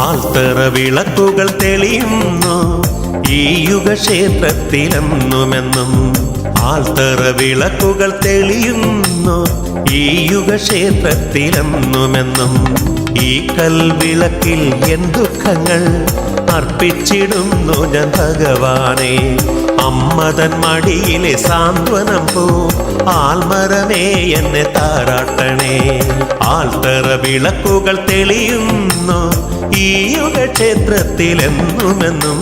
ആൽത്തറ വിളക്കുകൾ തെളിയുന്നു ഈ യുഗക്ഷേത്രത്തിലെന്നുമെന്നും. ആൽത്തറ വിളക്കുകൾ തെളിയുന്നു ഈ യുഗക്ഷേത്രത്തിലെന്നുമെന്നും. ഈ കൽവിളക്കിൽ എൻ ദുഃഖങ്ങൾ അർപ്പിച്ചിടുന്നു ഞാൻ ഭഗവാനെ. അമ്മതൻ മടിയിലെ സാന്ത്വനം പോ ആൽമരമേ എന്നെ താരാട്ടണേ. ആൽത്തറ വിളക്കുകൾ തെളിയുന്നു ഈ യുഗക്ഷേത്രത്തിലെന്നുമെന്നും.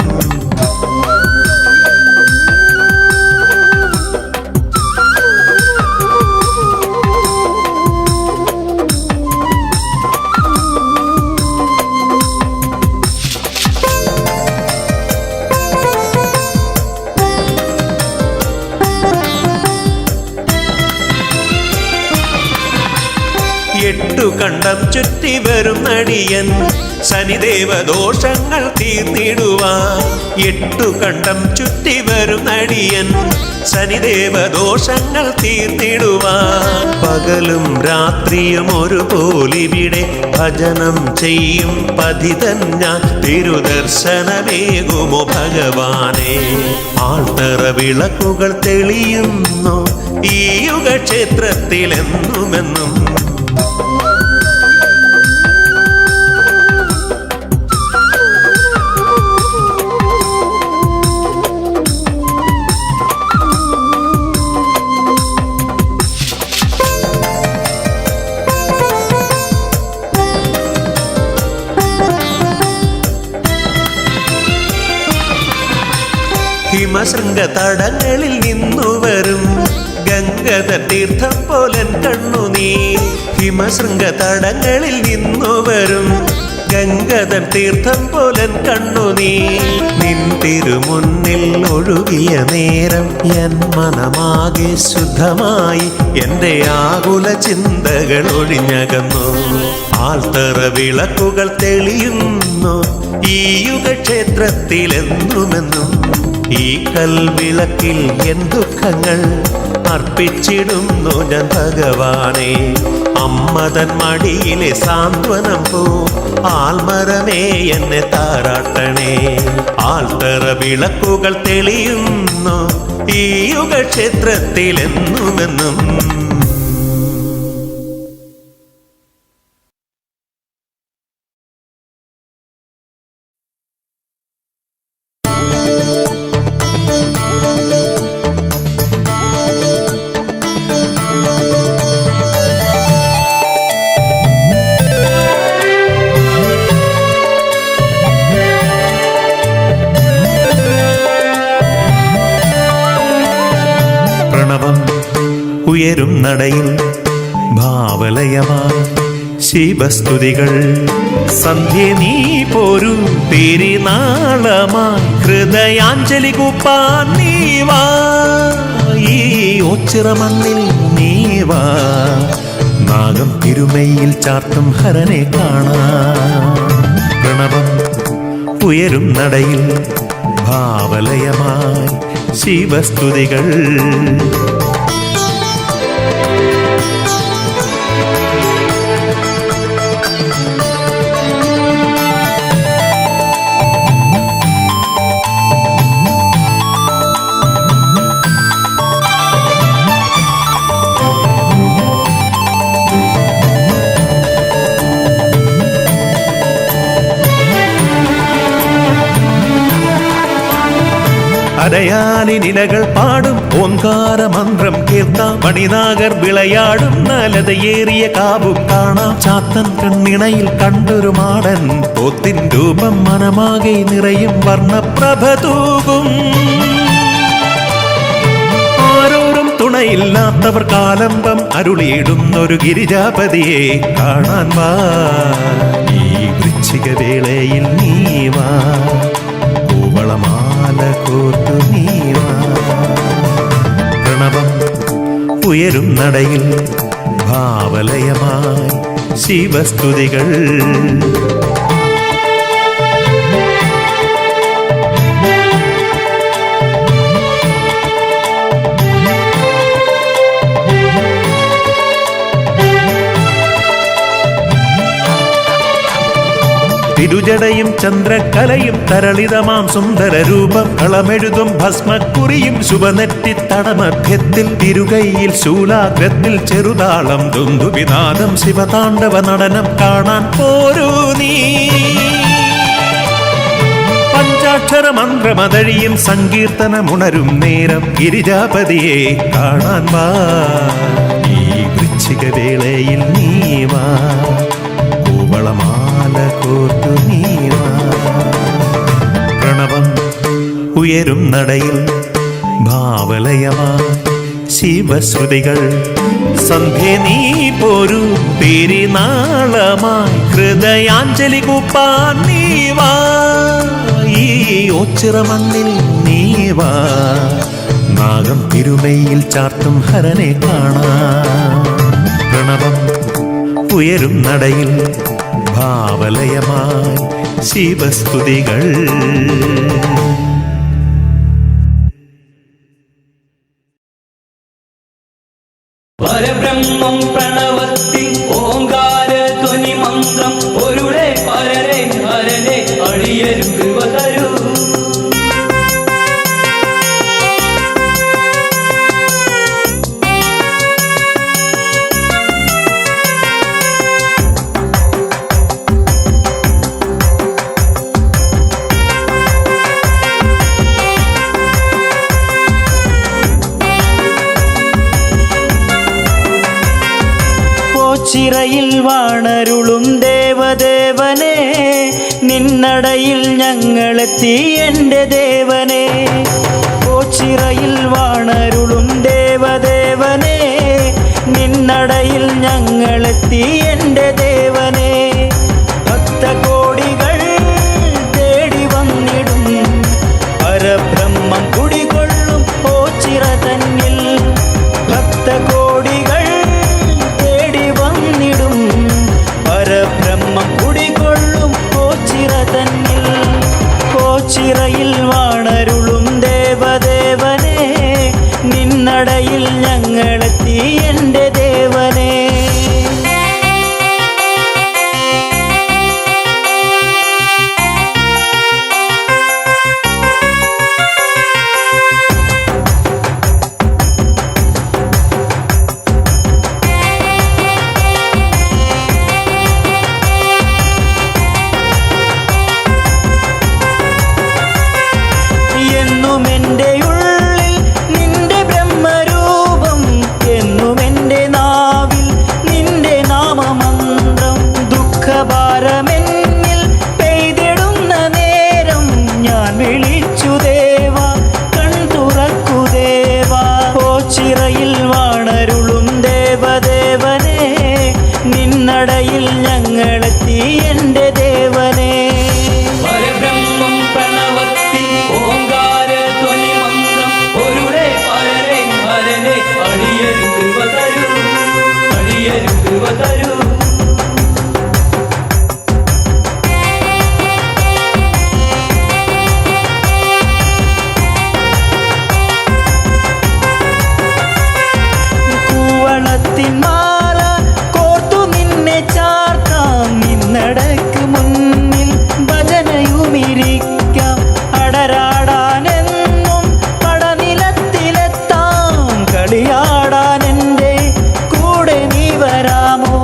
എട്ടു കണ്ടം ചുറ്റി വരും നടിയൻ ശനിദേവ ദോഷങ്ങൾ തീർന്നിടുവാൻ. എട്ടു കണ്ടം ചുറ്റി വരും നടിയൻ ശനിദേവ ദോഷങ്ങൾ തീർന്നിടുവാൻ. പകലും രാത്രിയും ഒരുപോലിവിടെ ഭജനം ചെയ്യും പതിതൻ ഞാൻ. തിരുദർശനമേകുമോ ഭഗവാനെ. ആൽത്തറ വിളക്കുകൾ തെളിയുന്നു ഈ യുഗക്ഷേത്രത്തിലെന്നുമെന്നും. ഹിമശൃംഗ തടങ്ങളിൽ നിന്നു വരും ഗംഗധ തീർത്ഥം പോലൻ കണ്ണുനീർ. ഹിമശൃംഗ തടങ്ങളിൽ നിന്നു വരും ഗംഗധൻ തീർത്ഥം പോലൻ കണ്ണുനീർ. നിൻ തിരുമുന്നിൽ ഒഴുകിയ നേരം എൻ മനമാകെ ശുദ്ധമായി. എൻ്റെ ആകുല ചിന്തകൾ ഒഴിഞ്ഞകന്നു. ആൽത്തറ വിളക്കുകൾ തെളിയുന്നു ഈ യുഗക്ഷേത്രത്തിലെന്നുമെന്നും. ഈ കൽവിളക്കിൽ എൻ ദുഃഖങ്ങൾ അർപ്പിച്ചിടുന്നു ഞാൻ ഭഗവാനെ. അമ്മതൻ മടിയിലെ സാന്ത്വനം പോ ആൽമരമേ എന്നെ താരാട്ടണേ. ആൽത്തറ വിളക്കുകൾ തെളിയുന്നു ഈ യുഗക്ഷേത്രത്തിലെന്നുമെന്നും. ഉയരും നടയിൽ ഭാവലയമായി ശിവസ്തുതികൾ. സന്ധ്യ നീ പോരു പെരുനാളമായി ഹൃദയാഞ്ജലി കൂപ്പാൻ നീവാ. ഈ ഓച്ചിറമണ്ണിൽ നീവാ. നാഗം തിരുമയിൽ ചാർത്തും ഹരനെ കാണാൻ. പ്രണവം ഉയരും നടയിൽ ഭാവലയമായി ശിവസ്തുതികൾ. അരയാനി നിലകൾ പാടും ഓംകാര മന്ത്രം കേൾക്കാം. മണിനാഗർ വിളയാടും നലതയേറിയ കാവും കാണാം. ചാത്തൻ കണ്ണിണയിൽ കണ്ടൊരു മാടൻ പോത്തിൻ രൂപം മനമാകെ നിറയും വർണ്ണപ്രഭ തൂകും. ആരോരും തുണയില്ലാത്തവർ കാലംബം അരുളിയിടുന്നൊരു ഗിരിജാപതിയെ കാണാൻ വാ. ഈ വൃശ്ചിക വേളയിൽ നീ വാ. കൂവളമാല കോർത്തു നീ വാ. പ്രണവം ഉയരും നടയിൽ ഭാവലയമായി ശിവസ്തുതികൾ. തിരുജടയും ചന്ദ്രകലയും തരളിതമാം സുന്ദര രൂപം കളമെഴുതും ഭസ്മക്കുറിയും ശുഭനെറ്റിത്തടമധ്യത്തിൽ തിരുകൈയിൽ ശൂലാഗ്രത്തിൽ ചെറുതാളം ദുന്ദുവിനാദം ശിവതാണ്ഡവ നടനം കാണാൻ പോരൂ നീ. പഞ്ചാക്ഷര മന്ത്രമതഴിയും സങ്കീർത്തനമുണരും നേരം ഗിരിജാപതിയെ കാണാൻ വാ. ഈ വൃശ്ചിക വേളയിൽ നീ വാ, കൂവളമാല കോർത്തു നീ വാ. പ്രണവം ഉയരും നടയിൽ ഭാവലയമായി ശിവശ്രുതികൾ സന്ധ്യ നീ പോരൂ തിരുനാളമായി ഹൃദയാഞ്ജലി കൂപ്പാൻ നീ വാ. ഈ ഓച്ചിറ മണ്ണിൽ നീ വാ, നാഗം തിരുമയിൽ ചാർത്തും ഹരനെ കാണാം. പ്രണവം ഉയരും നടയിൽ ഭാവലയമായി ശിവസ്തുതികൾ. പരബ്രഹ്മം പ്രണവത്തിൽ ഓങ്കാര ധ്വനി മന്ത്രം ഒരുടെ പരരെ ഹരനെ അടിയരു കൃപ തരൂ. ചിറയിൽ വാണരുളും ദേവദേവനെ നിന്നടയിൽ ഞങ്ങളെത്തി എൻ്റെ ദേവനെ. ഓച്ചിറയിൽ വാണരുളും ദേവദേവനെ നിന്നടയിൽ ഞങ്ങളെത്തി എൻ്റെ ദേവനെ. ഭക്തകോടികൾ തേടി വന്നിടും പരബ്രഹ്മം കുടികൊള്ളും ഓച്ചിറ തന്നിൽ. ഭക്തകോടികൾ പരബ്രഹ്മം കുടികൊള്ളും ഓച്ചിറ തന്നിൽ. ഓച്ചിറയിൽ വാണരുളും ദേവദേവനെ നിന്നടയിൽ ഞങ്ങളെത്തി എൻ്റെ ദേവനെ. നിന്നടയിൽ ഞങ്ങളെത്തി എൻ്റെ ദേവനെ. പരബ്രഹ്മം പ്രണവത്തിൽ ഓങ്കാര ധ്വനി മന്ത്രം ഒരുടെ പരരെ ഹരനെ അടിയരു കൃപ തരൂ, അടിയരു കൃപ തരൂ. കൂവളത്തിൻ മാല കോർത്തു നിന്നെ ചാർത്താം, നിന്നടക്ക് മുന്നിൽ ഭജനയുമിരിക്കാം. അടരാടാനെന്നും പടനിലത്തിലെത്താം, കളിയാടാൻ എൻ്റെ കൂടെ നീ വരാമോ.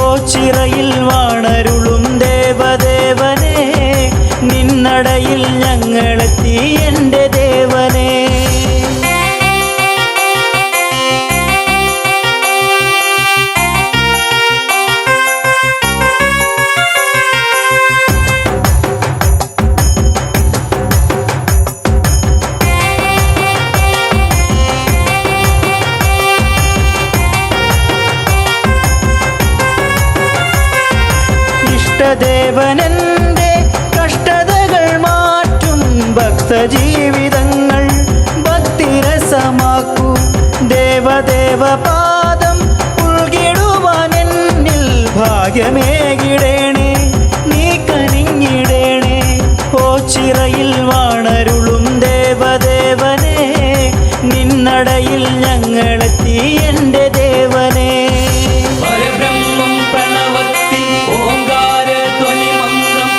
ഓച്ചിറയിൽ വാണരുളും ദേവദേവനെ നിന്നടയിൽ ഞങ്ങളെത്തി എൻ്റെ ദേവനെ. ഇഷ്ടദേവനെൻ്റെ കഷ്ടതകൾ മാറ്റും, ഭക്തജീവിതങ്ങൾ ഭക്തിരസമാക്കൂ. ദേവദേവ പാദം ഉൾകിടുവാൻ എന്നിൽ ഭാഗ്യമേകിടേണേ, നീ കനിഞ്ഞിടേണേ. ഓച്ചിറയിൽ വാണരുളും ദേവദേവനെ നിന്നടയിൽ ഞങ്ങളെത്തി എൻ്റെ ദേവനെ. പരബ്രഹ്മം പ്രണവത്തിൽ ഓങ്കാര ധ്വനി മന്ത്രം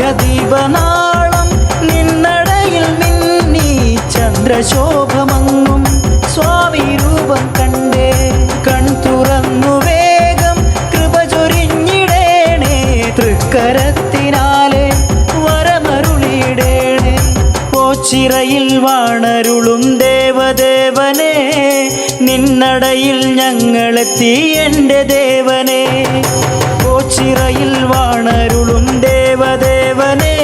മധ്യദീപനാളം നിന്നടയിൽ മിന്നി ചന്ദ്രശോഭമങ്ങും സ്വാമി രൂപം കണ്ടേ കൺ തുറന്നു വേഗം കൃപ ചൊരിഞ്ഞിടേണേ തൃക്കരത്തിനാലെ വരമരുളിയിടേണേ ഓച്ചിറയിൽ വാണരുളും ദേവദേവനെ നിന്നടയിൽ ഞങ്ങളെത്തി എൻ്റെ ദേവനെ ഓച്ചിറയിൽ വാണരുളും ദേവദേവനെ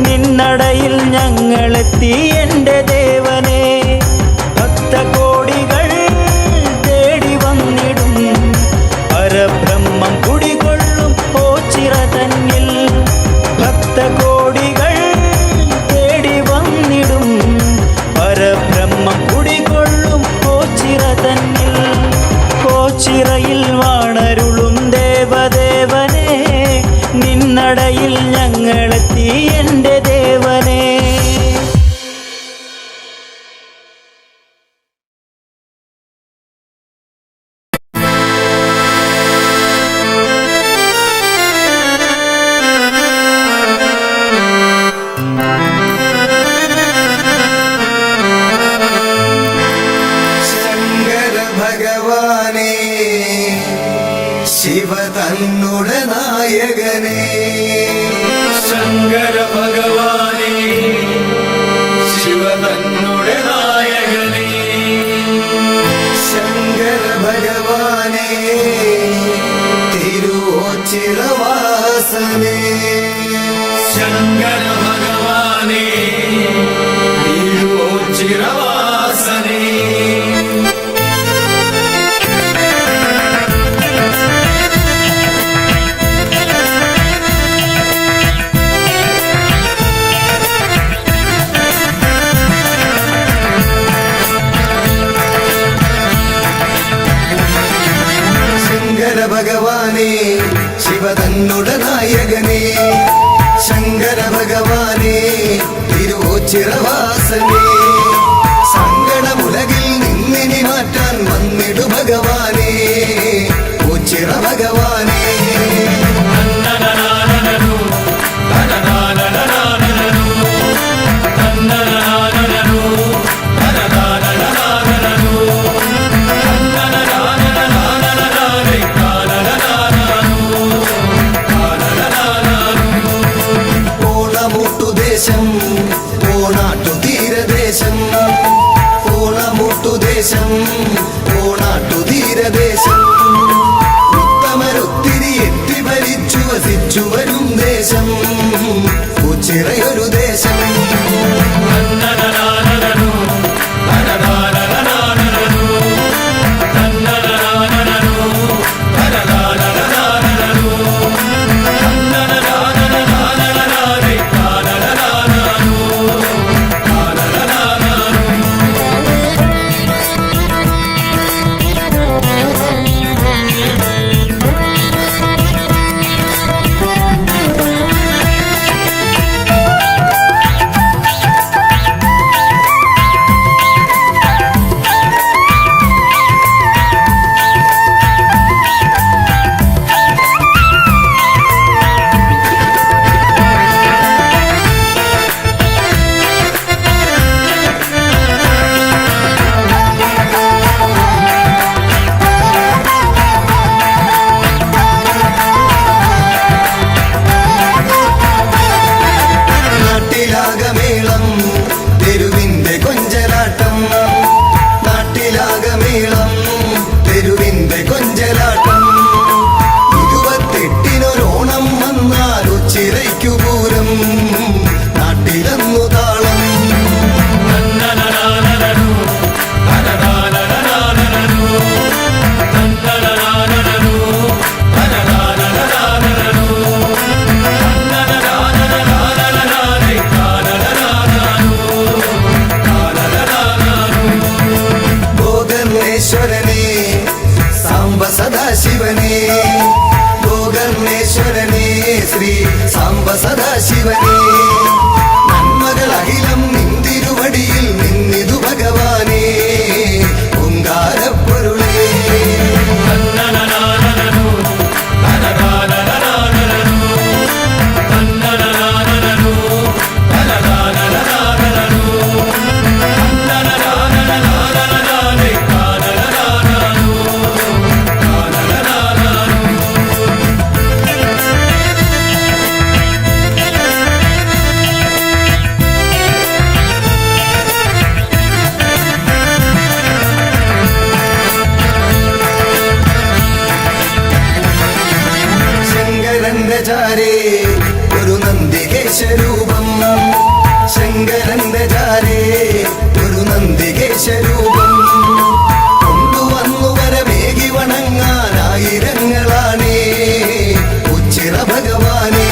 നിന്നടയിൽ ഞങ്ങളെത്തി എൻ്റെ ദേവനെ ഭക്തകോടികൾ തേടി വന്നിടും പരബ്രഹ്മം കുടികൊള്ളും ഓച്ചിറ തന്നിൽ ഭക്തകോടികൾ തേടി വന്നിടും പരബ്രഹ്മം കുടികൊള്ളും ഓച്ചിറ തന്നിൽ ഓച്ചിറയിൽ വാണരുളും ദേവദേവനെ നിന്നടയിൽ ഞങ്ങളെത്തി എൻ്റെ ദേവനെ. ശങ്കര ഭഗവാനേ ശിവ തന്നുടെ നായകനേ ശങ്കര ഭഗവാനേ ശിവ തന്നുടെ നായകനേ ശങ്കര ഭഗവാനേ തിരുവോച്ചിറവാസനേ ശങ്കര ഭഗവാനേ തിരുവോച്ചിറവാസനേ ശങ്കര ഭഗവാനേ ശിവ തന്നുടെ നായകനേ ശങ്കര ഭഗവാനേ തിരുവോച്ചിറവാസനേ സങ്കടമുലകിൽ നിന്നിനി മാറ്റാൻ വന്നിടു ഭഗവാനേ ഓച്ചിറ ഭഗവാനേ ഓണമുട്ടുദേശം ഓണാട്ടു തീരദേശം ഓണമുട്ടുദേശം ഓണാട്ടു തീരദേശം ഉത്തമരൊത്തിരി എത്തി ഭരിച്ചു വസിച്ചു വരും ദേശം ഉച്ചിറയൊരു ദേശം നാട്ടിലാകമേളം തെരുവിന്റെ കൊഞ്ചലാട്ടം നാട്ടിലാകമേളം തെരുവിന്റെ കൊഞ്ചലാട്ടം 28-നൊരോണം വന്നാൽ ഉച്ചിറയ്ക്കു പൂരം നാട്ടിലന്നു താളം ഭോഗർണേശ്വരനേ സാംബ സദാശിവനേ ഭോഗർണേശ്വരനേ ശ്രീ സാംബ സദാശിവനേ നന്മകളഖിലം നിന്തിരുവടിയിൽ നിന്നിതു ഭഗവാനേ ഓങ്കാരപ്പൊരുളേ na na ചാരേ ഒരു നന്ദികേശരൂപം ശങ്കരന്റെ ചാരേ ഒരു നന്ദികേശരൂപം കൊണ്ടുവന്നു വരമേകി വണങ്ങാനായിരങ്ങളാണേ ഉച്ചിറ ഭഗവാനേ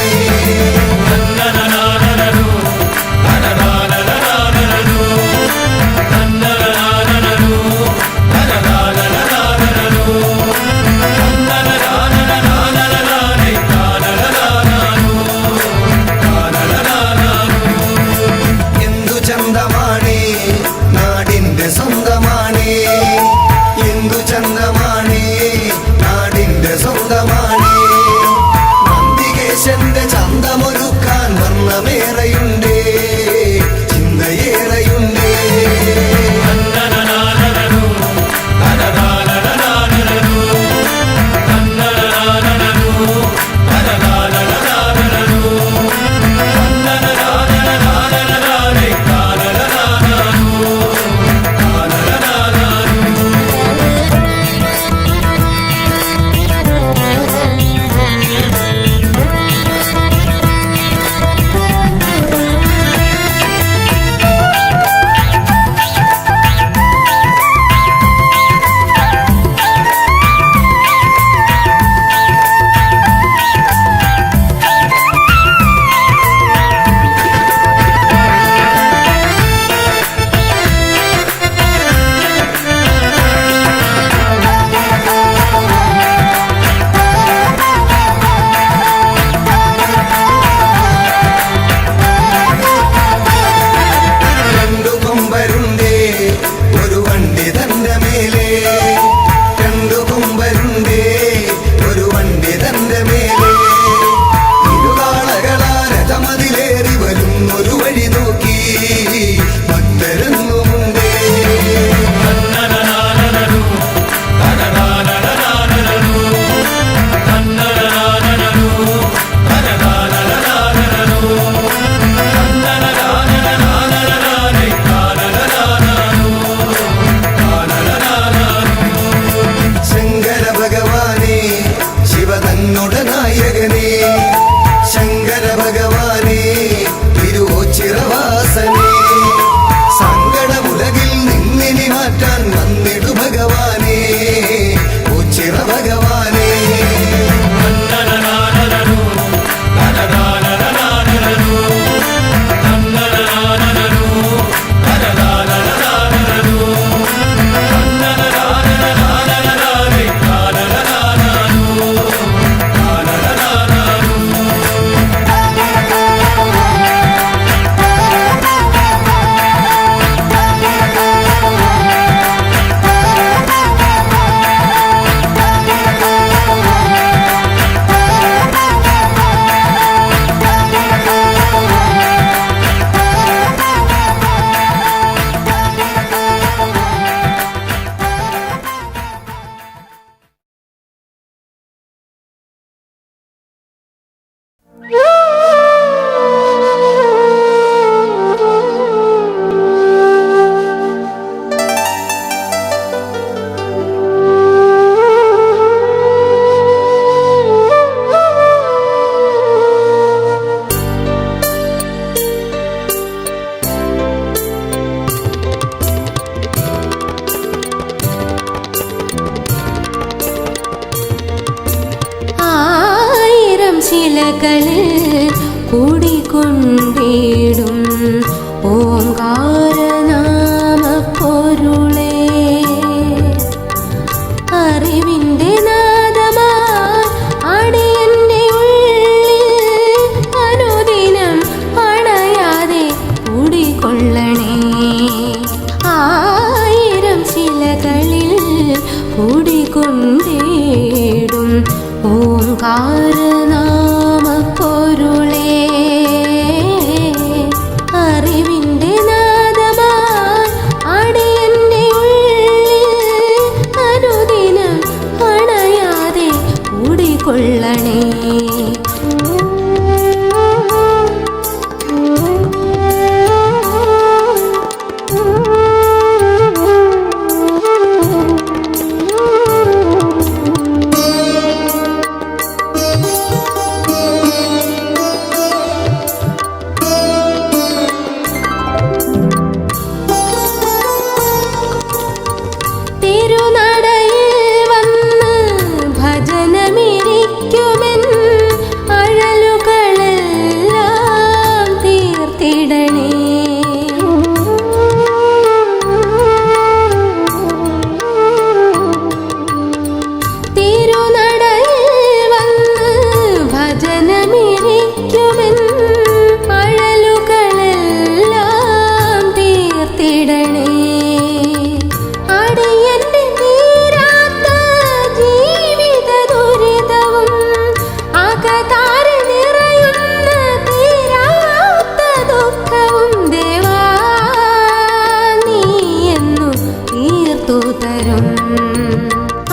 എന്തു ചന്തമാണേ നാടിന്റെ സ്വന്തമാണേ എന്തു ചന്തമാണേ നാടിന്റെ സ്വന്തമാണേ നന്ദികേശന്റെ ചന്തമൊരുക്കാൻ വർണ്ണമേറെയുണ്ടേ ചിന്തയേറെയുണ്ടേ ശങ്കര ഭഗവാനേ തിരുവോച്ചിറവാസനേ സങ്കടമുലകിൽ നിന്നിനി മാറ്റാൻ വന്നിടു ഭഗവാനേ ഓച്ചിറ ഭഗവാനേ ശിലകളിൽ കൂടിക്കൊണ്ടിടും ഓംകാരനാമ പൊരുളേ അറിവിൻ്റെ നാദമായി അടിയൻ്റെ ഉള്ളിൽ അനുദിനം അണയാതെ കൂടിക്കൊള്ളണേ ആയിരം ശിലകളിൽ കൂടിക്കൊണ്ടിടും ഓംകാരനാമ പൊരുളേ അറിവിൻ്റെ നാദമായി അടിയൻ്റെ ഉള്ളിൽ അനുദിനം അണയാതെ കൂടിക്കൊള്ളണേ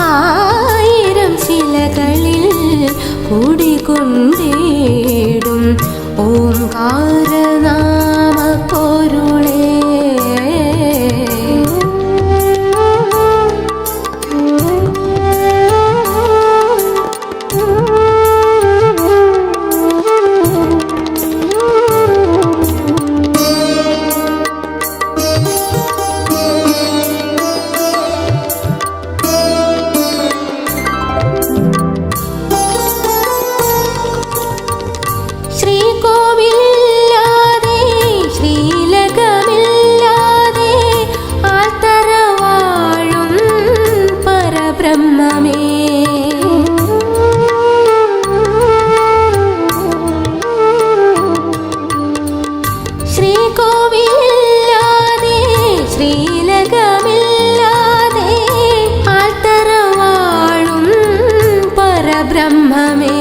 ആയിരം ശിലകളിൽ കൂടിക്കൊണ്ടേടും ഓംകാരനാമ പൊരുളേ. ശ്രീകോവിലില്ലാതെ ശ്രീലകമില്ലാതെ ആൽത്തറ വാഴും പരബ്രഹ്മമേ. ശ്രീകോവിലില്ലാതെ ശ്രീലകമില്ലാതെ ആൽത്തറ വാഴും പരബ്രഹ്മമേ.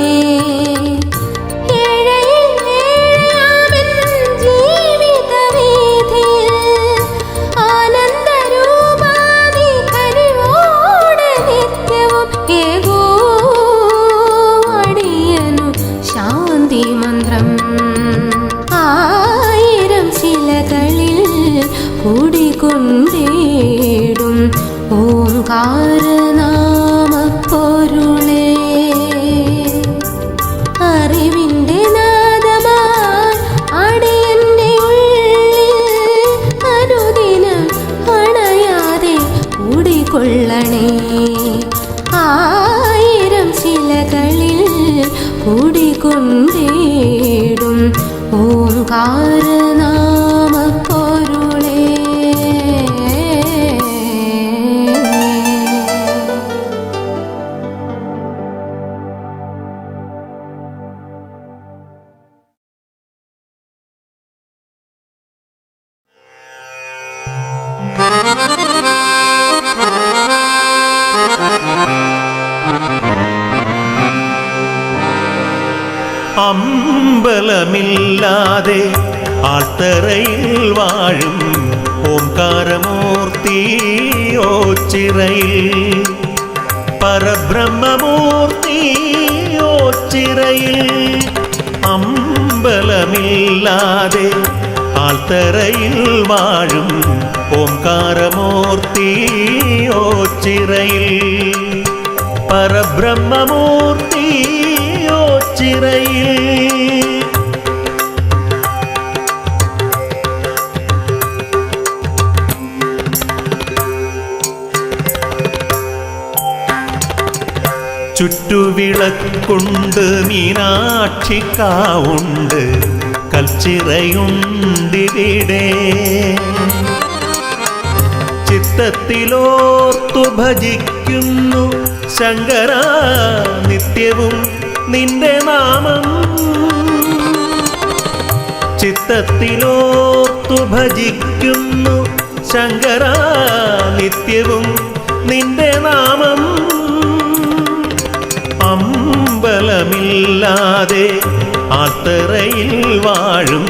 ആയിരം ശിലകളിൽ കൂടിക്കൊണ്ടേടും ഓംകാരനാമ പൊരുളേ. അറിവിൻ്റെ നാദമായി അടിയന്റെ ഉള്ളിൽ അനുദിനം അണയാതെ കൂടിക്കൊള്ളണേ. ആയിരം ശിലകളിൽ കൂടിക്കൊണ്ടേടും ഓംകാരനാമ പൊരുളേ. അമ്പലമില്ലാതെ ആൽത്തറയിൽ വാഴും ഓംകാരമൂർത്തി ഓച്ചിറയിൽ. പരബ്രഹ്മമൂർത്തി ഓച്ചിറയിൽ. അമ്പലമില്ലാതെ ആൽത്തറയിൽ വാഴും ഓംകാരമൂർത്തി ഓച്ചിറയിൽ. പരബ്രഹ്മമൂർത്തി ഓച്ചിറയിൽ. ചുറ്റുവിളക്കുണ്ട്, മീനാക്ഷിക്കാവുണ്ട്, കൽച്ചിറയുണ്ടിവിടെ. ചിത്തത്തിലോർത്തു ഭജിക്കുന്നു ശങ്കര നിത്യവും നിന്റെ നാമം. ചിത്തത്തിലോർത്തു ഭജിക്കുന്നു ശങ്കര നിത്യവും നിന്റെ നാമം. അമ്പലമില്ലാതെ ആൽത്തറയിൽ വാഴും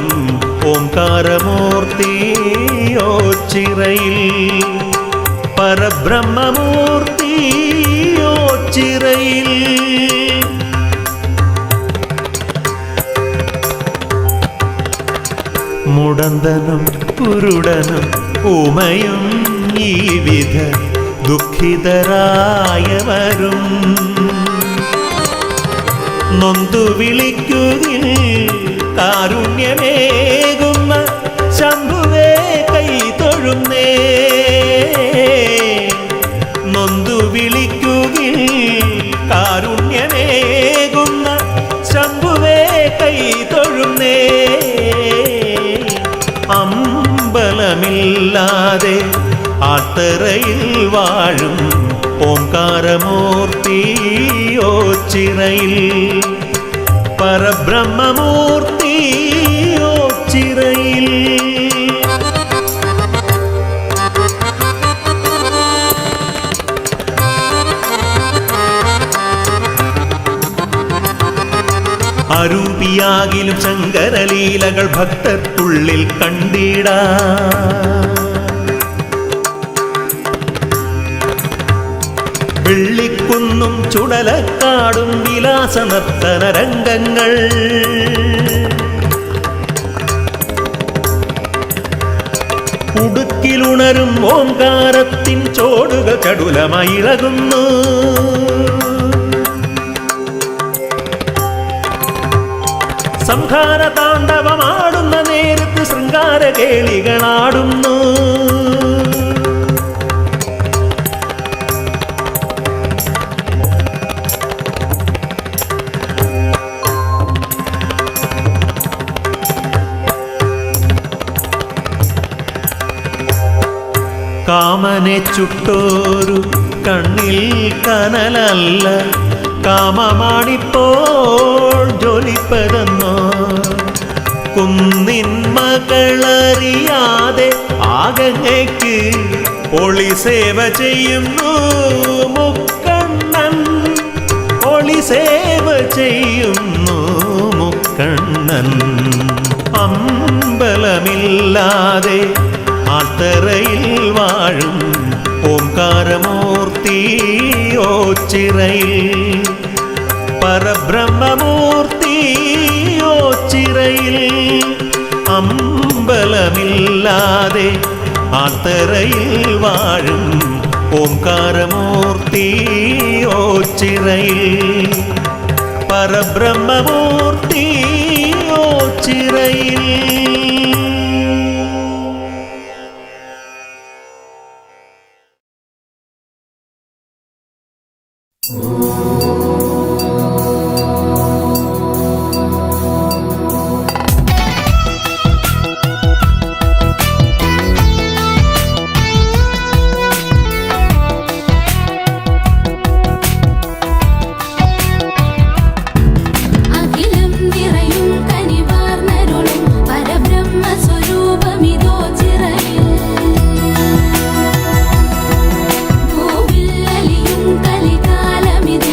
ഓംകാരമൂർത്തി ഓച്ചിറയിൽ. പരബ്രഹ്മമൂർത്തി ഓച്ചിറയിൽ. മുടന്തനും കുരുടനും ഊമയും ഈ വിധ ദുഃഖിതരായവരും നൊന്തു വിളിക്കുകിൽ കാരുണ്യമേകുന്ന ശംഭുവേ കൈ തൊഴുന്നേ. നൊന്തു വിളിക്കുകിൽ കാരുണ്യമേകുന്ന ശംഭുവേ കൈ തൊഴുന്നേ. അമ്പലമില്ലാതെ ആൽത്തറയിൽ വാഴും ഓംകാരമൂർത്തി ഓച്ചിറയിൽ. പരബ്രഹ്മമൂർത്തി ഓച്ചിറയിൽ. അരൂപിയാകിലും ശങ്കരലീലകൾ ഭക്തർക്കുള്ളിൽ കണ്ടിടാ. വെള്ളിക്കുന്നും ചുടലക്കാടും വിലാസ നർത്തന രംഗങ്ങൾ. ഉടുക്കിലുണരും ഓംകാരത്തിൻ ചോടുകൾ ചടുലമായി ഇളകുന്നു. സംഹാര താണ്ഡവമാടുന്ന നേരത്ത് ശൃംഗാര കേളികളാടുന്നു. കാമനെ ചുട്ടോരു കണ്ണിൽ കനലല്ല, കാമമാണിപ്പോൾ ജ്വലിപ്പതെന്നോ. കുന്നിൻ മകളറിയാതെ ആകങ്ങയ്ക്ക് ഒളിസേവ ചെയ്യുന്നു മുക്കണ്ണൻ. ഒളിസേവ ചെയ്യുന്നു മുക്കണ്ണൻ. അമ്പലമില്ലാതെ ആത്തറയിൽ വാഴും ഓംകാരമൂർത്തി ഓച്ചിറയിൽ. പരബ്രഹ്മമൂർത്തി ഓച്ചിറയിൽ. അമ്പലമില്ലാതെ ആത്തറയിൽ വാഴും ഓംകാരമൂർത്തി ഓച്ചിറയിൽ. പരബ്രഹ്മമൂർത്തി ഓച്ചിറയിൽ. അഖിലം നിറയും കനിവാർന്നരുളും പരബ്രഹ്മസ്വരൂപമിതോ ചിറയിൽ. ഭൂവിൽ അലിയും കലികാലമിത്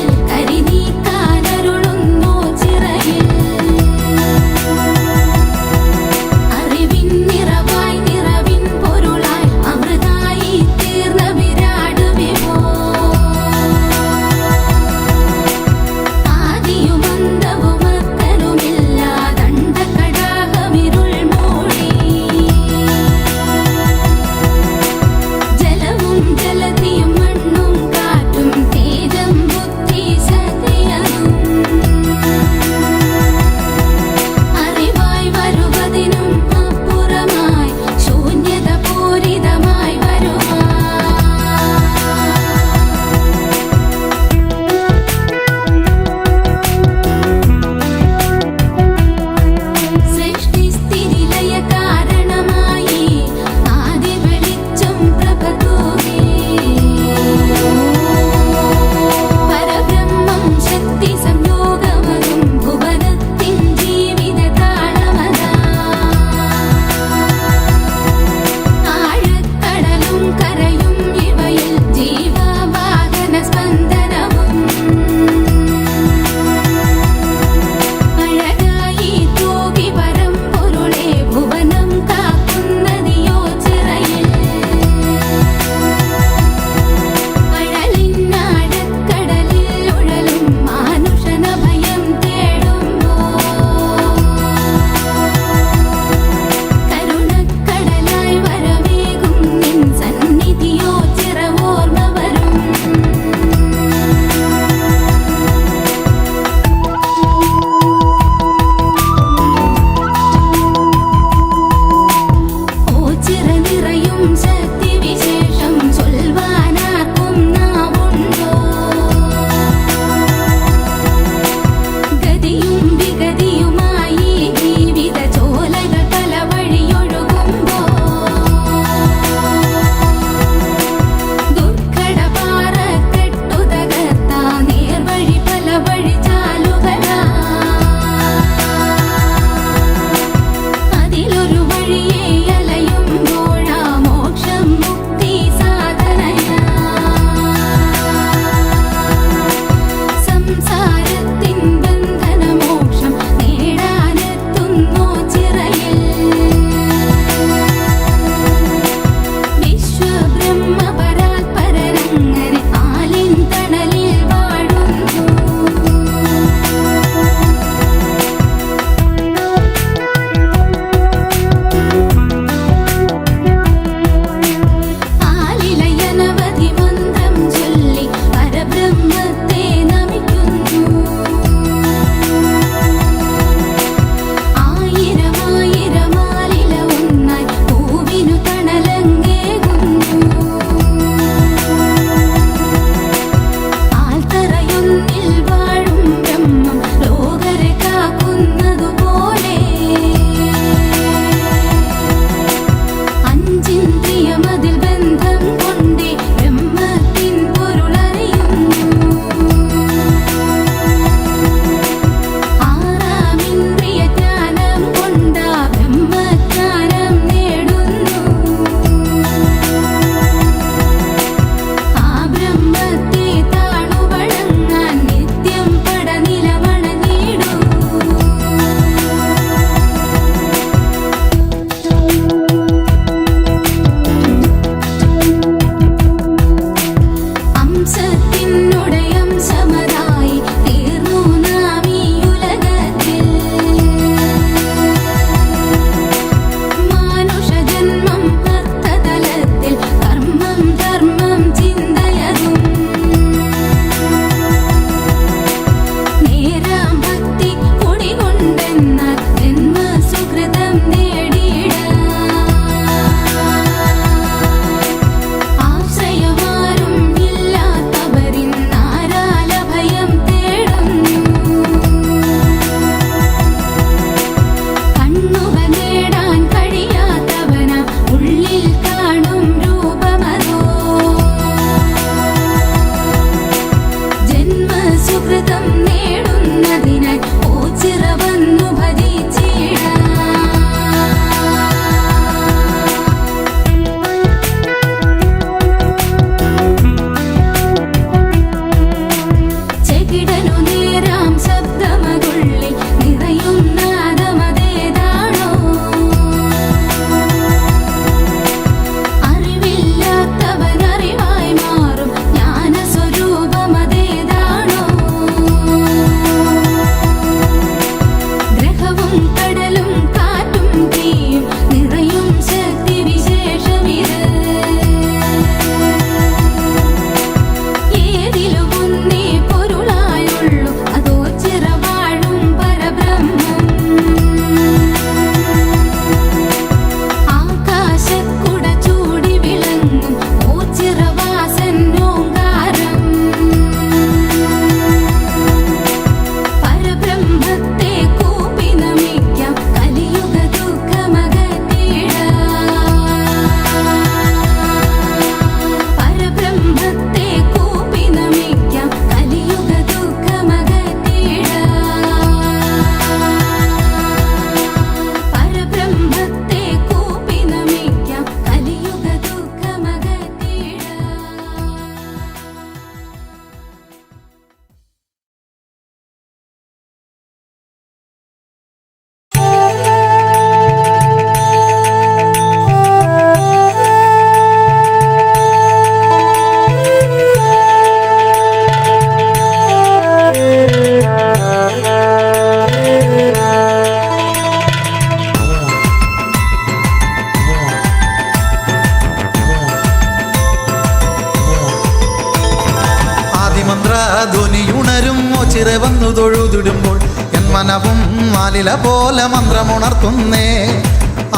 ധ്വനിയുണരും ചിറ വന്നു തൊഴുതിടുമ്പോൾ എൻ മനവും മാലില പോലെ മന്ത്രമുണർത്തുന്നേ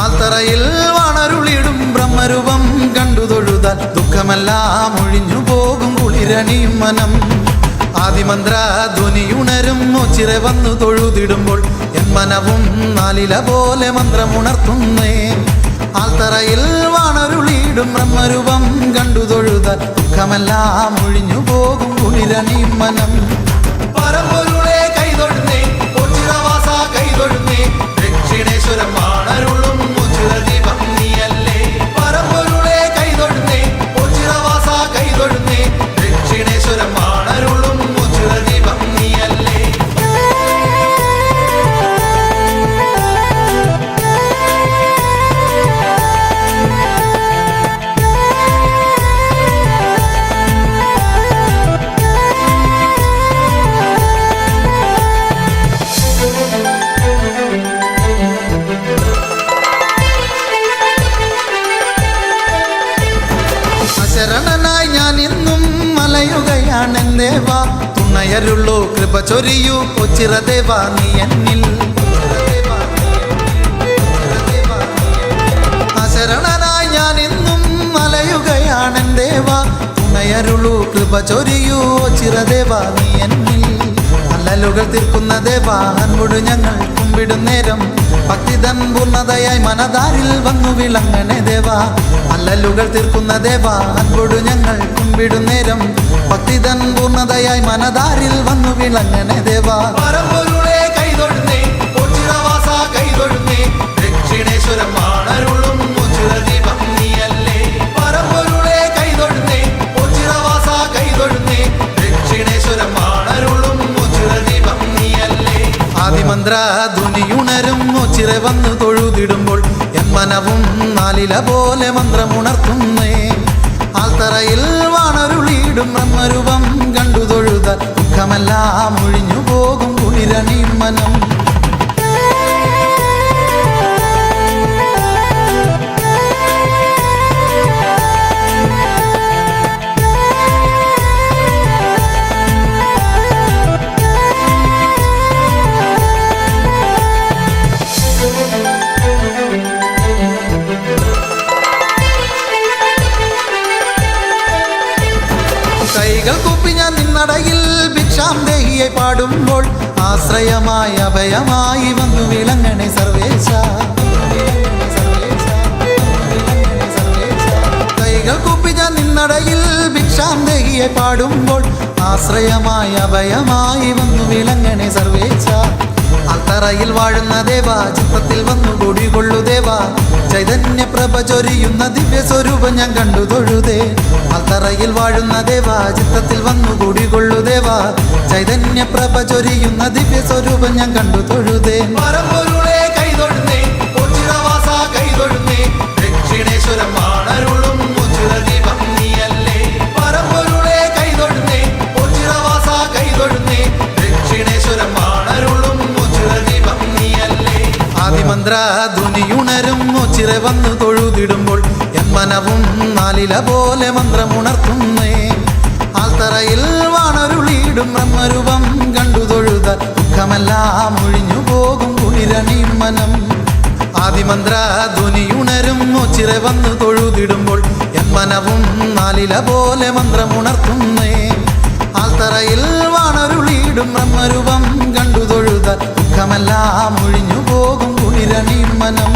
ആൽത്തറയിൽ വാണരുളിടും ബ്രഹ്മരൂപം കണ്ടു തൊഴുതാൽ ദുഃഖമെല്ലാം ഒഴിഞ്ഞു പോകും കുളിരണിയും മനം ആദിമന്ത്ര ധ്വനിയുണരും ചിറ വന്നു തൊഴുതിടുമ്പോൾ എൻ മനവും നാലില പോലെ മന്ത്രമുണർത്തുന്നേ ആൽത്തറയിൽ വാണരുളിടും ബ്രഹ്മരൂപം കണ്ടു തൊഴുതാൽ ദുഃഖമെല്ലാം ഒഴിഞ്ഞു പോകും കുളിരണിയും മനം പരമ്പൊരുളെ കൈതൊഴുന്നേ ചിറവാസ കൈതൊഴുന്നേ ദക്ഷിണേശ്വരം വാണരുളും ചിറദീപം നീയല്ലേ പരമ്പൊരുളെ കൈതൊഴുന്നേ ചിറവാസ കൈതൊഴുന്നേ ദക്ഷിണേശ്വരം വാണരുളും ചിറദീപം നീയല്ലേ ശരണനായി ഞാൻ ഇന്നും മലയുകയാണെന്നേവ തുണയരുള്ളൂ കൃപ ചൊരിയൂ കൊച്ചിറദേവ നീ എന്നിൽ ശരണനായി ഞാൻ ഇന്നും മലയുകയാണെന്നേവ തുണയരുള്ളൂ കൃപ ചൊരിയൂ ചിറദേവ നീ എന്നിൽ അല്ലലുകൾ തീർക്കുന്ന ദേവ അൻപൊടു ഞങ്ങൾ കുമ്പിടും നേരം ഭക്തിതൻ പൂർണ്ണതയായി മനതാരിൽ വന്നു വിളങ്ങണേ ദേവ അല്ലലുകൾ തീർക്കുന്ന ദേവ അൻപൊടു ഞങ്ങൾ കുമ്പിടും നേരം ഭക്തിതൻ പൂർണ്ണതയായി മനതാരിൽ വന്നു വിളങ്ങണേ ദേവ പരമ്പൊരുളെ കൈതൊഴുന്നേ ചിറവാസ കൈതൊഴുന്നേ ദക്ഷിണേശ്വരം വാണരുളും ചിറദീപം നീയല്ലേ പരമ്പൊരുളെ കൈതൊഴുന്നേ ചിറവാസ കൈതൊഴുന്നേ ദക്ഷിണേശ്വരം വാണരുളും ചിറദീപം നീയല്ലേ ആദിമന്ത്ര ധ്വനിയുണരും ചിറ വന്നു തൊഴുതിടുമ്പോൾ എൻ മനവും നാലില പോലെ മന്ത്രമുണർത്തുന്നേ ആൽത്തറയിൽ വാണരുളിടും ബ്രഹ്മരൂപം കണ്ടു തൊഴുതാൽ ദുഃഖമെല്ലാം ഒഴിഞ്ഞു പോകും കുളിരണിയും മനം കൈകൾ കൂപ്പി ഞാൻ നിന്നടയിൽ ഭിക്ഷാം ദേഹിയെ പാടുമ്പോൾ ആശ്രയമായി അഭയമായി വന്നു വിളങ്ങണേ സർവേശ കൈകൾ കൂപ്പി ഞാൻ നിന്നടയിൽ ഭിക്ഷാം ദേഹിയെ പാടുമ്പോൾ ആശ്രയമായി അഭയമായി വന്നു വിളങ്ങണേ സർവേശ അത്തറയിൽ വാഴുന്ന ദേവ ചിത്രത്തിൽ വന്നു കൊടികൊള്ളു ദേവ ചൈതന്യ പ്രഭ ചൊരിയുന്ന ദിവ്യ സ്വരൂപം ഞാൻ കണ്ടു തൊഴുതേ അത്തറയിൽ വാഴുന്ന ദേവ ചിത്രത്തിൽ വന്നു കൊടികൊള്ളു ദേവ ചൈതന്യ പ്രഭ ചൊരിയുന്ന ദിവ്യ സ്വരൂപം ഞാൻ കണ്ടു തൊഴുതേ പരമ്പൊരുളെ കൈതൊഴുന്നേ ചിറവാസ കൈതൊഴുന്നേ ദക്ഷിണേശ്വരം വാണരുളും ചിറദീപം നീയല്ലേ പരമ്പൊരുളെ കൈതൊഴുന്നേ ചിറവാസ കൈതൊഴുന്നേ ദക്ഷിണേശ്വരം വാണരുളും ചിറദീപം നീയല്ലേ ആദിമന്ത്ര ധ്വനിയുണരും ചിറ വന്നു തൊഴുതിടുമ്പോൾ എൻ മനവും നാലില പോലെ മന്ത്രമുണർത്തുന്നേ ആൽത്തറയിൽ വാണരുളിടും ബ്രഹ്മരൂപം കണ്ടു തൊഴുതാൽ ദുഃഖമെല്ലാം ഒഴിഞ്ഞു പോകും കുളിരണിയും മനം ആദിമന്ത്ര ധ്വനിയുണരും ചിറ വന്നു തൊഴുതിടുമ്പോൾ എൻ മനവും നാലില പോലെ മന്ത്രമുണർത്തുന്നേ ആൽത്തറയിൽ വാണരുളിടും ബ്രഹ്മരൂപം കണ്ടു തൊഴുതാൽ ദുഃഖമെല്ലാം ഒഴിഞ്ഞു പോകും കുളിരണിയും മനം